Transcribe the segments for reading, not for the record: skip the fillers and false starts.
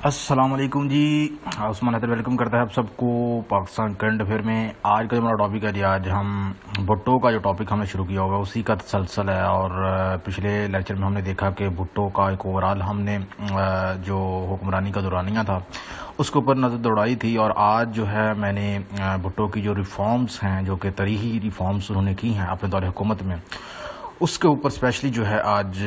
السلام علیکم جی، عثمان حیدر ویلکم کرتا ہے آپ سب کو پاکستان کرنٹ افیئر میں۔ آج کا جو ہمارا ٹاپک ہے جی، آج ہم بھٹو کا جو ٹاپک ہم نے شروع کیا ہوگا اسی کا تسلسل ہے۔ اور پچھلے لیکچر میں ہم نے دیکھا کہ بھٹو کا ایک اوورال ہم نے جو حکمرانی کا دورانیہ تھا اس کے اوپر نظر دوڑائی تھی، اور آج جو ہے میں نے بھٹو کی جو ریفارمز ہیں، جو کہ تاریخی ریفارمز انہوں نے کی ہیں اپنے دور حکومت میں، اس کے اوپر اسپیشلی جو ہے آج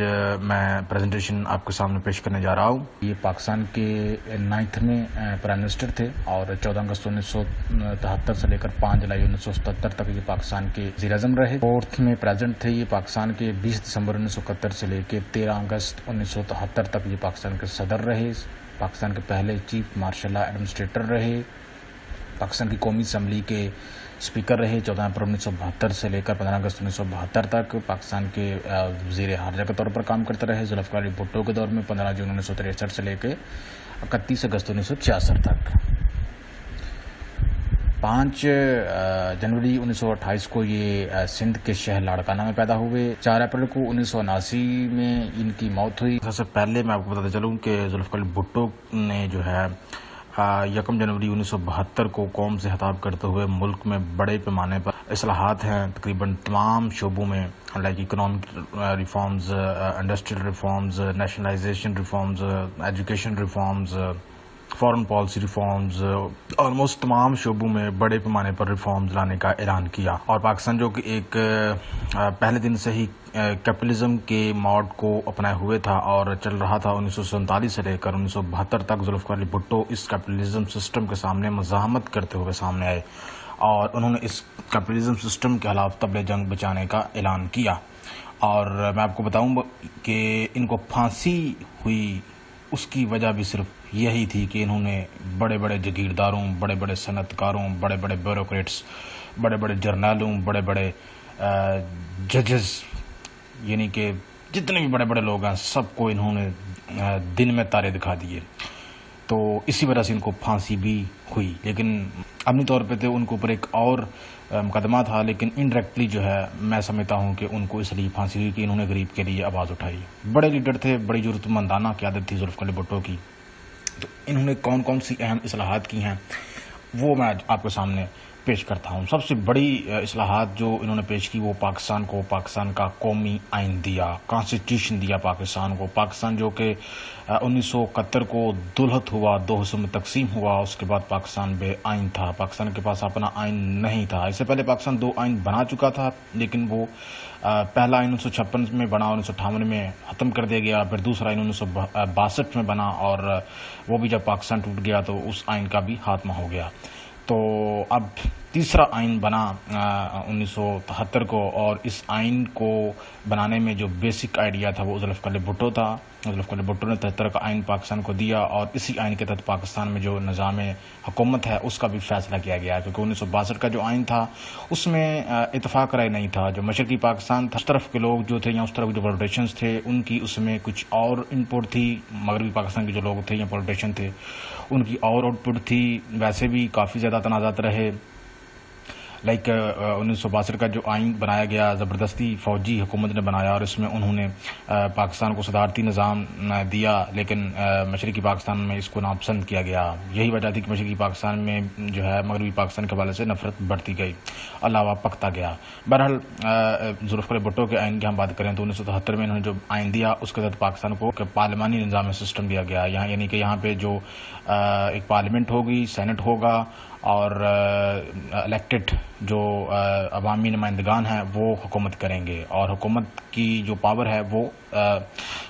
میں پریزنٹیشن آپ کے سامنے پیش کرنے جا رہا ہوں۔ یہ پاکستان کے 9ویں پرائم منسٹر تھے، اور 14 اگست 1973 سے لے کر 5 جولائی 1977 تک یہ پاکستان کے وزیر اعظم رہے۔ 4 میں پریزیڈنٹ تھے یہ پاکستان کے۔ 20 دسمبر 1971 سے لے کے 13 اگست 1973 تک یہ پاکستان کے صدر رہے۔ پاکستان کے پہلے چیف مارشل لا ایڈمنسٹریٹر رہے۔ پاکستان کی قومی اسمبلی کے اسپیکر رہے 14 اپریل 1972 سے لے کر 15 اگست 1972 تک۔ پاکستان کے وزیر خارجہ کے طور پر کام کرتے رہے ذوالفقار علی بھٹو کے دور میں 15 جون 1963 سے لے کے 31 اگست 1966 تک۔ 5 جنوری 1928 کو یہ سندھ کے شہر لاڑکانہ میں پیدا ہوئے۔ 4 اپریل کو 1979 میں ان کی موت ہوئی۔ سب سے پہلے میں آپ کو بتاتا چلوں کہ ذوالفقار علی بھٹو نے جو ہے 1 جنوری 1972 کو قوم سے خطاب کرتے ہوئے ملک میں بڑے پیمانے پر اصلاحات ہیں تقریباً تمام شعبوں میں، like economic reforms, industrial reforms, nationalisation reforms, education reforms, foreign policy reforms, almost تمام شعبوں میں بڑے پیمانے پر ریفارمز لانے کا اعلان کیا۔ اور پاکستان جو کہ ایک پہلے دن سے ہی کیپٹلزم کے موڈ کو اپنائے ہوئے تھا اور چل رہا تھا، 1947 سے لے کر 1972 تک ذوالفقار علی بھٹو اس کیپٹلزم سسٹم کے سامنے مزاحمت کرتے ہوئے سامنے آئے، اور انہوں نے اس کیپٹلزم سسٹم کے خلاف طبل جنگ بچانے کا اعلان کیا۔ اور میں آپ کو بتاؤں کہ ان کو پھانسی ہوئی اس کی وجہ بھی صرف یہی تھی کہ انہوں نے بڑے بڑے جگیرداروں، بڑے بڑے صنعت کاروں، بڑے بڑے بیوروکریٹس، بڑے بڑے جرنیلوں، بڑے بڑے ججز، یعنی کہ جتنے بھی بڑے بڑے لوگ ہیں سب کو انہوں نے دن میں تارے دکھا دیے، تو اسی وجہ سے ان کو پھانسی بھی ہوئی۔ لیکن عملی طور پہ تو ان کے اوپر ایک اور مقدمہ تھا، لیکن انڈائریکٹلی جو ہے میں سمجھتا ہوں کہ ان کو اس لیے پھانسی ہوئی کہ انہوں نے غریب کے لیے آواز اٹھائی۔ بڑے لیڈر تھے، بڑی ضرورت مندانہ قیادت تھی ذوالفقار علی بھٹو کی۔ تو انہوں نے کون کون سی اہم اصلاحات کی ہیں وہ میں آپ کے سامنے پیش کرتا ہوں۔ سب سے بڑی اصلاحات جو انہوں نے پیش کی وہ پاکستان کا قومی آئین دیا، کانسٹیٹیوشن دیا پاکستان کو۔ پاکستان جو کہ 1971 کو دولت ہوا، 2 حصوں میں تقسیم ہوا، اس کے بعد پاکستان بے آئین تھا، پاکستان کے پاس اپنا آئین نہیں تھا۔ اس سے پہلے پاکستان 2 آئین بنا چکا تھا، لیکن وہ پہلا آئین 1956 میں بنا، 1958 میں ختم کر دیا گیا، پھر دوسرا آئین 1962 میں بنا، اور وہ بھی جب پاکستان ٹوٹ گیا تو اس آئین کا بھی خاتمہ ہو گیا۔ تو اب تیسرا آئین بنا 1973 کو، اور اس آئین کو بنانے میں جو بیسک آئیڈیا تھا وہ ذوالفقار علی بھٹو تھا۔ ذوالفقار علی بھٹو نے 73 کا آئین پاکستان کو دیا، اور اسی آئین کے تحت پاکستان میں جو نظام حکومت ہے اس کا بھی فیصلہ کیا گیا، کیونکہ 1962 کا جو آئین تھا اس میں اتفاق رائے نہیں تھا۔ جو مشرقی پاکستان تھا اس طرف کے لوگ جو تھے یا اس طرف جو پولیٹیشنز تھے ان کی اس میں کچھ اور انپٹ تھی، مغربی پاکستان کے جو لوگ تھے یا پولیٹیشین تھے ان کی اور آؤٹ پٹ تھی۔ ویسے بھی کافی زیادہ تنازعات رہے، لائک 1962 کا جو آئین بنایا گیا زبردستی فوجی حکومت نے بنایا، اور اس میں انہوں نے پاکستان کو صدارتی نظام دیا، لیکن مشرقی پاکستان میں اس کو ناپسند کیا گیا۔ یہی وجہ تھی کہ مشرقی پاکستان میں جو ہے مغربی پاکستان کے حوالے سے نفرت بڑھتی گئی، علاوہ پکتا گیا۔ بہرحال ذوالفقار علی بھٹو کے آئین کی ہم بات کریں تو 1973 میں انہوں نے جو آئین دیا اس کے تحت پاکستان کو پارلیمانی نظام سسٹم دیا گیا، یعنی کہ یہاں پہ جو ایک پارلیمنٹ ہوگی، سینٹ ہوگا، اور الیکٹڈ جو عوامی نمائندگان ہیں وہ حکومت کریں گے، اور حکومت کی جو پاور ہے وہ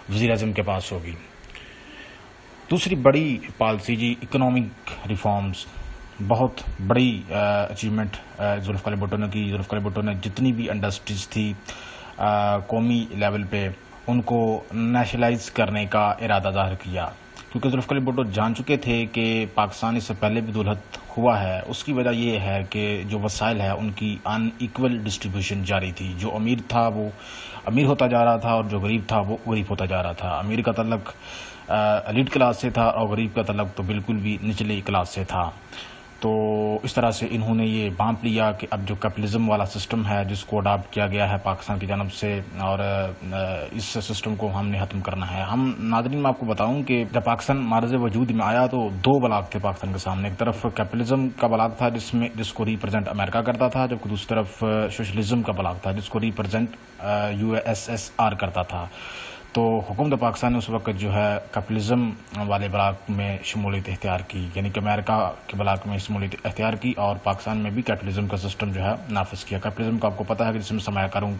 وزیر اعظم کے پاس ہوگی۔ دوسری بڑی پالیسی جی اکنامک ریفارمز، بہت بڑی اچیومنٹ ذوالفقار علی بھٹو نے کی۔ ذوالفقار علی بھٹو نے جتنی بھی انڈسٹریز تھی قومی لیول پہ ان کو نیشنلائز کرنے کا ارادہ ظاہر کیا، کیونکہ ذوالفقار علی بھٹو جان چکے تھے کہ پاکستان اس سے پہلے بھی دولت ہوا ہے۔ اس کی وجہ یہ ہے کہ جو وسائل ہے ان کی ان ایکول ڈسٹریبیوشن جاری تھی، جو امیر تھا وہ امیر ہوتا جا رہا تھا اور جو غریب تھا وہ غریب ہوتا جا رہا تھا۔ امیر کا تعلق ایلیٹ کلاس سے تھا اور غریب کا تعلق تو بالکل بھی نچلی کلاس سے تھا۔ تو اس طرح سے انہوں نے یہ بانپ لیا کہ اب جو کیپٹلزم والا سسٹم ہے جس کو اڈاپٹ کیا گیا ہے پاکستان کی جانب سے، اور اس سسٹم کو ہم نے ختم کرنا ہے۔ ہم ناظرین میں آپ کو بتاؤں کہ جب پاکستان معرض وجود میں آیا تو دو بلاک تھے پاکستان کے سامنے، ایک طرف کیپٹلزم کا بلاک تھا جس کو ریپرزینٹ امریکہ کرتا تھا، جبکہ دوسری طرف سوشلزم کا بلاک تھا جس کو ریپرزینٹ USSR کرتا تھا۔ تو حکومت پاکستان نے اس وقت جو ہے کیپٹلزم والے بلاک میں شمولیت اختیار کی، یعنی کہ امریکہ کے بلاک میں شمولیت اختیار کی، اور پاکستان میں بھی کیپٹلزم کا سسٹم جو ہے نافذ کیا۔ کیپٹلزم کا آپ کو پتہ ہے کہ جس میں سرمایہ کاروں،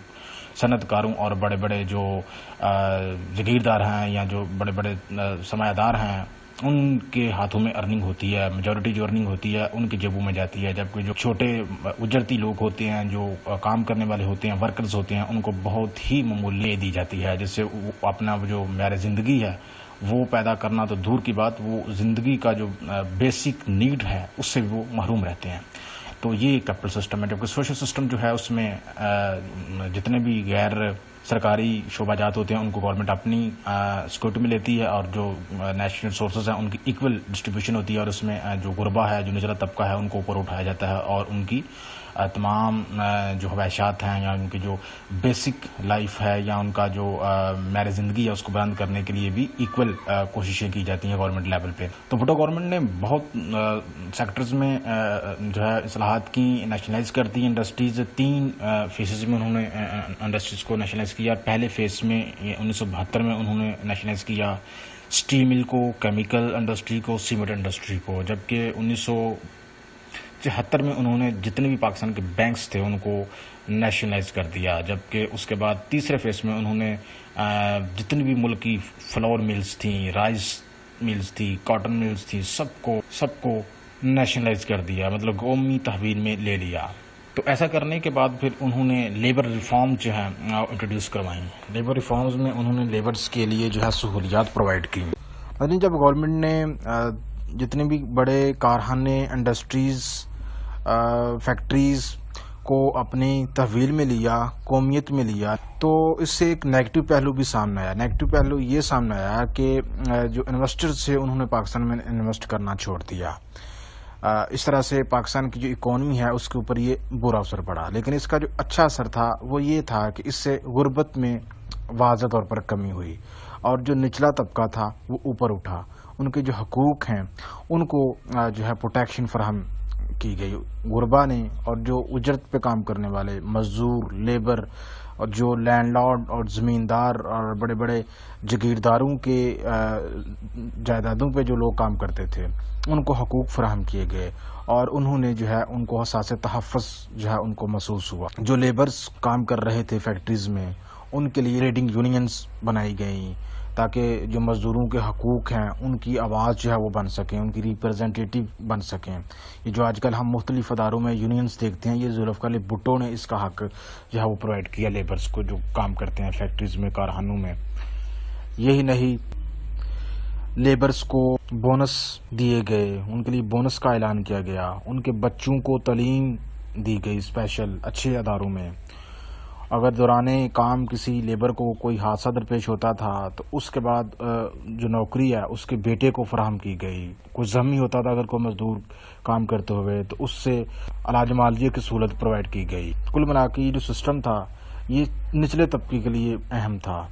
صنعت کاروں اور بڑے بڑے جو جگیردار ہیں یا جو بڑے بڑے سرمایہ دار ہیں ان کے ہاتھوں میں ارننگ ہوتی ہے، میجورٹی جو ارننگ ہوتی ہے ان کی جیبوں میں جاتی ہے، جبکہ جو چھوٹے اجرتی لوگ ہوتے ہیں، جو کام کرنے والے ہوتے ہیں، ورکرز ہوتے ہیں، ان کو بہت ہی معمولی دی جاتی ہے، جس سے اپنا جو معیار زندگی ہے وہ پیدا کرنا تو دور کی بات، وہ زندگی کا جو بیسک نیڈ ہے اس سے وہ محروم رہتے ہیں۔ تو یہ کیپٹل سسٹم ہے، جبکہ سوشل سسٹم جو ہے اس میں جتنے بھی غیر سرکاری شعبہ جات ہوتے ہیں ان کو گورنمنٹ اپنی سیکورٹی میں لیتی ہے، اور جو نیشنل سورسز ہیں ان کی ایکول ڈسٹریبیوشن ہوتی ہے، اور اس میں جو غربا ہے، جو نچلا طبقہ ہے، ان کو اوپر اٹھایا جاتا ہے، اور ان کی تمام جو خواہشات ہیں یا ان کی جو بیسک لائف ہے یا ان کا جو معیار زندگی ہے اس کو بلند کرنے کے لیے بھی ایکول کوششیں کی جاتی ہیں گورنمنٹ لیول پہ۔ تو بھٹو گورنمنٹ نے بہت سیکٹرز میں جو ہے اصلاحات کی، نیشنلائز کر دی انڈسٹریز، 3 فیزز میں انہوں نے انڈسٹریز کو نیشنلائز کیا۔ پہلے فیز میں 1972 میں انہوں نے نیشنلائز کیا اسٹیل مل کو، کیمیکل انڈسٹری کو، سیمنٹ انڈسٹری کو، جبکہ 1974 میں انہوں نے جتنے بھی پاکستان کے بینکس تھے ان کو نیشنلائز کر دیا، جبکہ اس کے بعد تیسرے فیز میں انہوں نے جتنی بھی ملک کی فلاور ملز تھیں، رائس ملز تھی، کاٹن ملز تھی، سب کو نیشنلائز کر دیا، مطلب قومی تحویل میں لے لیا۔ تو ایسا کرنے کے بعد پھر انہوں نے لیبر ریفارم جو ہے انٹروڈیوس کروائیں۔ لیبر ریفارمز میں انہوں نے لیبرز کے لیے جو ہے سہولیات پرووائڈ کی۔ لیکن جب گورنمنٹ نے جتنے بھی بڑے کارخانے، انڈسٹریز، فیکٹریز کو اپنی تحویل میں لیا، قومیت میں لیا، تو اس سے ایک نیگیٹو پہلو بھی سامنے آیا۔ نیگیٹو پہلو یہ سامنے آیا کہ جو انویسٹرز تھے انہوں نے پاکستان میں انویسٹ کرنا چھوڑ دیا۔ اس طرح سے پاکستان کی جو اکانومی ہے اس کے اوپر یہ برا اثر پڑا، لیکن اس کا جو اچھا اثر تھا وہ یہ تھا کہ اس سے غربت میں واضح طور پر کمی ہوئی، اور جو نچلا طبقہ تھا وہ اوپر اٹھا، ان کے جو حقوق ہیں ان کو جو ہے پروٹیکشن فراہم کی گئی غربا نے، اور جو اجرت پہ کام کرنے والے مزدور، لیبر، اور جو لینڈ لارڈ اور زمیندار اور بڑے بڑے جگیرداروں کے جائیدادوں پہ جو لوگ کام کرتے تھے ان کو حقوق فراہم کیے گئے، اور انہوں نے جو ہے ان کو احساس تحفظ جو ہے ان کو محسوس ہوا۔ جو لیبرز کام کر رہے تھے فیکٹریز میں ان کے لیے ٹریڈنگ یونینز بنائی گئیں تاکہ جو مزدوروں کے حقوق ہیں ان کی آواز جو ہے وہ بن سکیں، ان کی ریپرزینٹیٹیو بن سکیں۔ یہ جو آج کل ہم مختلف اداروں میں یونینز دیکھتے ہیں، یہ ذوالفقار علی بھٹو نے اس کا حق جو ہے وہ پرووائڈ کیا لیبرز کو جو کام کرتے ہیں فیکٹریز میں، کارخانوں میں۔ یہی نہیں، لیبرز کو بونس دیے گئے، ان کے لیے بونس کا اعلان کیا گیا، ان کے بچوں کو تعلیم دی گئی اسپیشل اچھے اداروں میں۔ اگر دوران کام کسی لیبر کو کوئی حادثہ درپیش ہوتا تھا تو اس کے بعد جو نوکری ہے اس کے بیٹے کو فراہم کی گئی۔ کوئی زخمی ہوتا تھا اگر کوئی مزدور کام کرتے ہوئے تو اس سے علاج معالجے کی سہولت پرووائڈ کی گئی۔ کل ملا کے یہ جو سسٹم تھا یہ نچلے طبقے کے لیے اہم تھا۔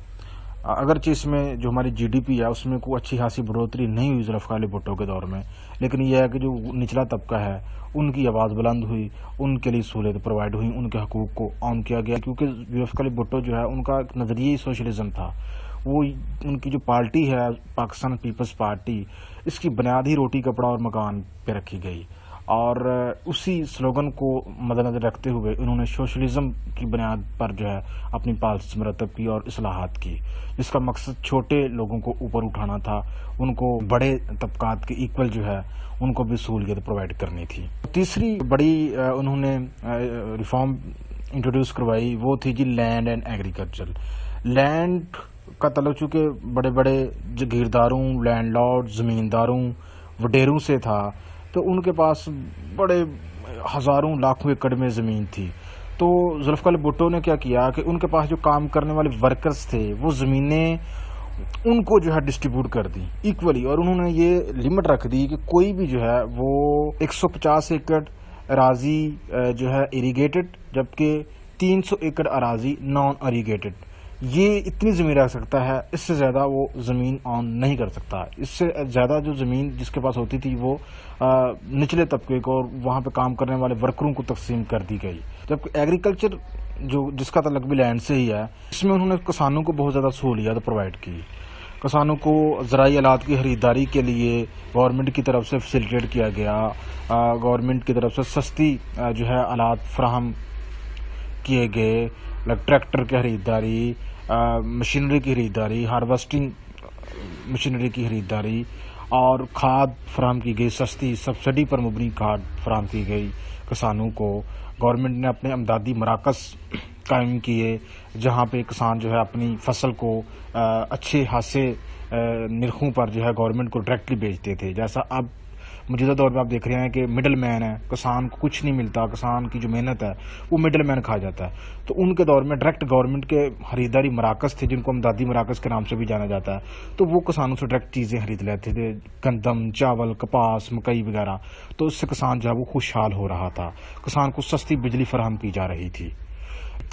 اگرچہ اس میں جو ہماری جی ڈی پی ہے اس میں کوئی اچھی خاصی بڑھوتری نہیں ہوئی ذوالفقار علی بھٹو کے دور میں، لیکن یہ ہے کہ جو نچلا طبقہ ہے ان کی آواز بلند ہوئی، ان کے لیے سہولت پرووائڈ ہوئی، ان کے حقوق کو عام کیا گیا، کیونکہ ذوالفقار علی بھٹو جو ہے ان کا ایک نظریہ ہی سوشلزم تھا۔ وہ ان کی جو پارٹی ہے پاکستان پیپلز پارٹی، اس کی بنیاد ہی روٹی کپڑا اور مکان پہ رکھی گئی، اور اسی سلوگن کو مد نظر رکھتے ہوئے انہوں نے سوشلزم کی بنیاد پر جو ہے اپنی پالیسی مرتب کی اور اصلاحات کی، جس کا مقصد چھوٹے لوگوں کو اوپر اٹھانا تھا، ان کو بڑے طبقات کے ایکول جو ہے ان کو بھی سہولیت پرووائڈ کرنی تھی۔ تیسری بڑی انہوں نے ریفارم انٹروڈیوس کروائی وہ تھی جی لینڈ اینڈ ایگریکلچر۔ لینڈ کا تعلق چونکہ بڑے بڑے جگیرداروں، لینڈ لارڈ، زمینداروں، وڈیروں سے تھا، تو ان کے پاس بڑے ہزاروں لاکھوں ایکڑ میں زمین تھی۔ تو ذوالفقار علی بھٹو نے کیا کیا کہ ان کے پاس جو کام کرنے والے ورکرز تھے وہ زمینیں ان کو جو ہے ڈسٹریبیوٹ کر دی ایکولی، اور انہوں نے یہ لمٹ رکھ دی کہ کوئی بھی جو ہے وہ 150 ایکڑ اراضی جو ہے اریگیٹڈ، جبکہ 300 ایکڑ اراضی نان اریگیٹڈ، یہ اتنی زمین رکھ سکتا ہے، اس سے زیادہ وہ زمین آن نہیں کر سکتا۔ اس سے زیادہ جو زمین جس کے پاس ہوتی تھی وہ نچلے طبقے کو اور وہاں پہ کام کرنے والے ورکروں کو تقسیم کر دی گئی، جبکہ ایگریکلچر جس کا تعلق بھی لینڈ سے ہی ہے، اس میں انہوں نے کسانوں کو بہت زیادہ سہولیات پرووائڈ کی۔ کسانوں کو زرعی آلات کی خریداری کے لیے گورنمنٹ کی طرف سے فیسیلیٹیٹ کیا گیا، گورنمنٹ کی طرف سے سستی جو ہے آلات فراہم کیے گئے، ٹریکٹر کی خریداری، مشینری کی خریداری، ہارویسٹنگ مشینری کی خریداری، اور کھاد فراہم کی گئی، سستی سبسڈی پر مبنی کھاد فراہم کی گئی کسانوں کو۔ گورنمنٹ نے اپنے امدادی مراکز قائم کیے جہاں پہ کسان جو ہے اپنی فصل کو اچھے خاصے نرخوں پر جو ہے گورنمنٹ کو ڈائریکٹلی بیچتے تھے، جیسا اب موجودہ دور میں آپ دیکھ رہے ہیں کہ مڈل مین ہے، کسان کو کچھ نہیں ملتا، کسان کی جو محنت ہے وہ مڈل مین کھا جاتا ہے۔ تو ان کے دور میں ڈائریکٹ گورنمنٹ کے خریداری مراکز تھے، جن کو امدادی مراکز کے نام سے بھی جانا جاتا ہے، تو وہ کسانوں سے ڈائریکٹ چیزیں خرید لیتے تھے، گندم، چاول، کپاس، مکئی وغیرہ۔ تو اس سے کسان جو ہے وہ خوشحال ہو رہا تھا، کسان کو سستی بجلی فراہم کی جا رہی تھی۔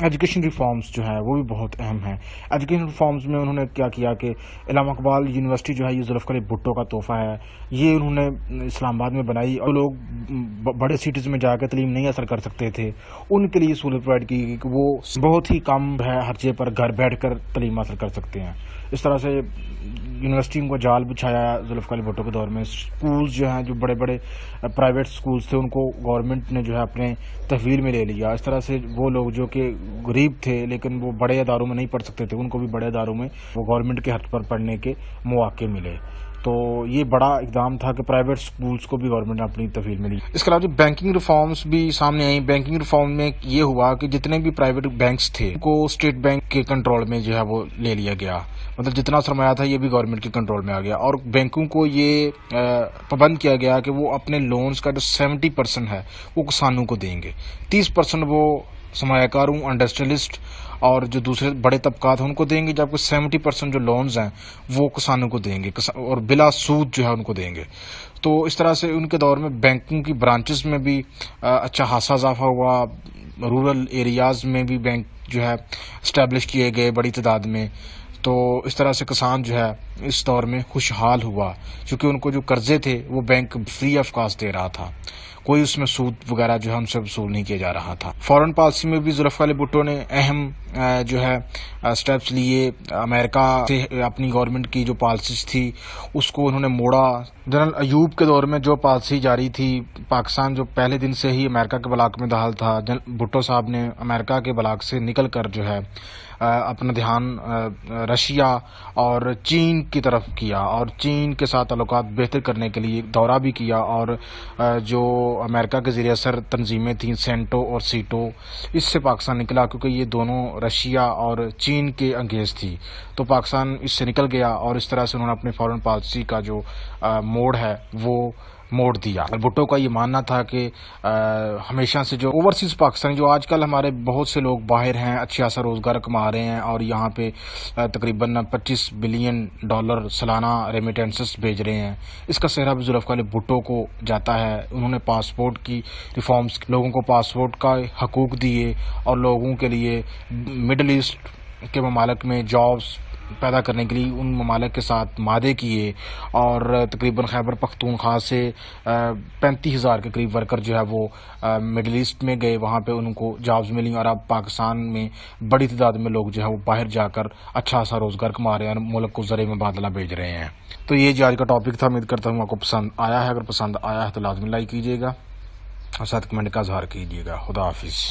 ایجوکیشن ریفارمز جو ہے وہ بھی بہت اہم ہیں۔ ایجوکیشن ریفارمز میں انہوں نے کیا کیا کہ علامہ اقبال یونیورسٹی جو ہے یہ ذوالفقار علی بھٹو کا تحفہ ہے، یہ انہوں نے اسلام آباد میں بنائی، اور لوگ بڑے سٹیز میں جا کے تعلیم نہیں حاصل کر سکتے تھے، ان کے لیے سہولت پرووائڈ کی گئی کہ وہ بہت ہی کم خرچے پر گھر بیٹھ کر تعلیم حاصل کر سکتے ہیں۔ اس طرح سے یونیورسٹیوں کو جال بچھایا ذوالفقار علی بھٹو کے دور میں۔ اسکولز جو ہیں، جو بڑے بڑے پرائیویٹ اسکولز تھے، ان کو گورنمنٹ نے جو ہے اپنے تحویل میں لے لیا۔ اس طرح سے وہ لوگ جو کہ غریب تھے لیکن وہ بڑے اداروں میں نہیں پڑھ سکتے تھے، ان کو بھی بڑے اداروں میں وہ گورنمنٹ کے حق پر پڑھنے کے مواقع ملے۔ تو یہ بڑا اقدام تھا کہ پرائیویٹ سکولز کو بھی گورنمنٹ نے اپنی تحویل میں لی۔ اس کے علاوہ جو بینکنگ ریفارمز بھی سامنے آئیں، بینکنگ ریفارم میں یہ ہوا کہ جتنے بھی پرائیویٹ بینکس تھے ان کو اسٹیٹ بینک کے کنٹرول میں جو ہے وہ لے لیا گیا، مطلب جتنا سرمایہ تھا یہ بھی گورنمنٹ کے کنٹرول میں آ گیا، اور بینکوں کو یہ پابند کیا گیا کہ وہ اپنے لونز کا جو 70% ہے وہ کسانوں کو دیں گے، 30% وہ سرمایہ کاروں، انڈسٹریلسٹ اور جو دوسرے بڑے طبقات ہیں ان کو دیں گے، جبکہ 70% جو لونز ہیں وہ کسانوں کو دیں گے اور بلا سود جو ہے ان کو دیں گے۔ تو اس طرح سے ان کے دور میں بینکوں کی برانچز میں بھی اچھا خاصا اضافہ ہوا، رورل ایریاز میں بھی بینک جو ہے اسٹیبلش کیے گئے بڑی تعداد میں۔ تو اس طرح سے کسان جو ہے اس دور میں خوشحال ہوا، چونکہ ان کو جو قرضے تھے وہ بینک فری آف کاسٹ دے رہا تھا، کوئی اس میں سود وغیرہ جو ہے ان سے وصول نہیں کیا جا رہا تھا۔ فارن پالیسی میں بھی ذوالفقار علی بھٹو نے اہم جو ہے سٹیپس لیے۔ امریکہ سے اپنی گورنمنٹ کی جو پالیسیز تھی اس کو انہوں نے موڑا۔ جنرل ایوب کے دور میں جو پالیسی جاری تھی، پاکستان جو پہلے دن سے ہی امریکہ کے بلاک میں داخل تھا، بھٹو صاحب نے امریکہ کے بلاک سے نکل کر جو ہے اپنا دھیان رشیا اور چین کی طرف کیا، اور چین کے ساتھ تعلقات بہتر کرنے کے لیے دورہ بھی کیا، اور جو امریکہ کے زیر اثر تنظیمیں تھیں سینٹو اور سیٹو، اس سے پاکستان نکلا، کیونکہ یہ دونوں رشیا اور چین کے انگیز تھی، تو پاکستان اس سے نکل گیا، اور اس طرح سے انہوں نے اپنے فارن پالیسی کا جو موڑ ہے وہ موڑ دیا۔ بھٹو کا یہ ماننا تھا کہ ہمیشہ سے جو اوورسیز پاکستانی، جو آج کل ہمارے بہت سے لوگ باہر ہیں، اچھا خاصا روزگار کما رہے ہیں اور یہاں پہ تقریباً $25 بلین سالانہ ریمیٹنسز بھیج رہے ہیں، اس کا سہرا بھی ذوالفقار علی بھٹو کو جاتا ہے۔ انہوں نے پاسپورٹ کی ریفارمز، لوگوں کو پاسپورٹ کا حقوق دیے، اور لوگوں کے لیے مڈل ایسٹ کے ممالک میں جابز پیدا کرنے کے لیے ان ممالک کے ساتھ معاہدے کیے، اور تقریباً خیبر پختونخوا سے 35,000 کے قریب ورکر جو ہے وہ مڈل ایسٹ میں گئے، وہاں پہ ان کو جابز ملی، اور اب پاکستان میں بڑی تعداد میں لوگ جو ہے وہ باہر جا کر اچھا سا روزگار کما رہے ہیں اور ملک کو زرعی مبادلہ بھیج رہے ہیں۔ تو یہ جو آج کا ٹاپک تھا، امید کرتا ہوں آپ کو پسند آیا ہے۔ اگر پسند آیا ہے تو لازمی لائک کیجیے گا اور ساتھ کمنٹ کا اظہار کیجیے گا۔ خدا حافظ۔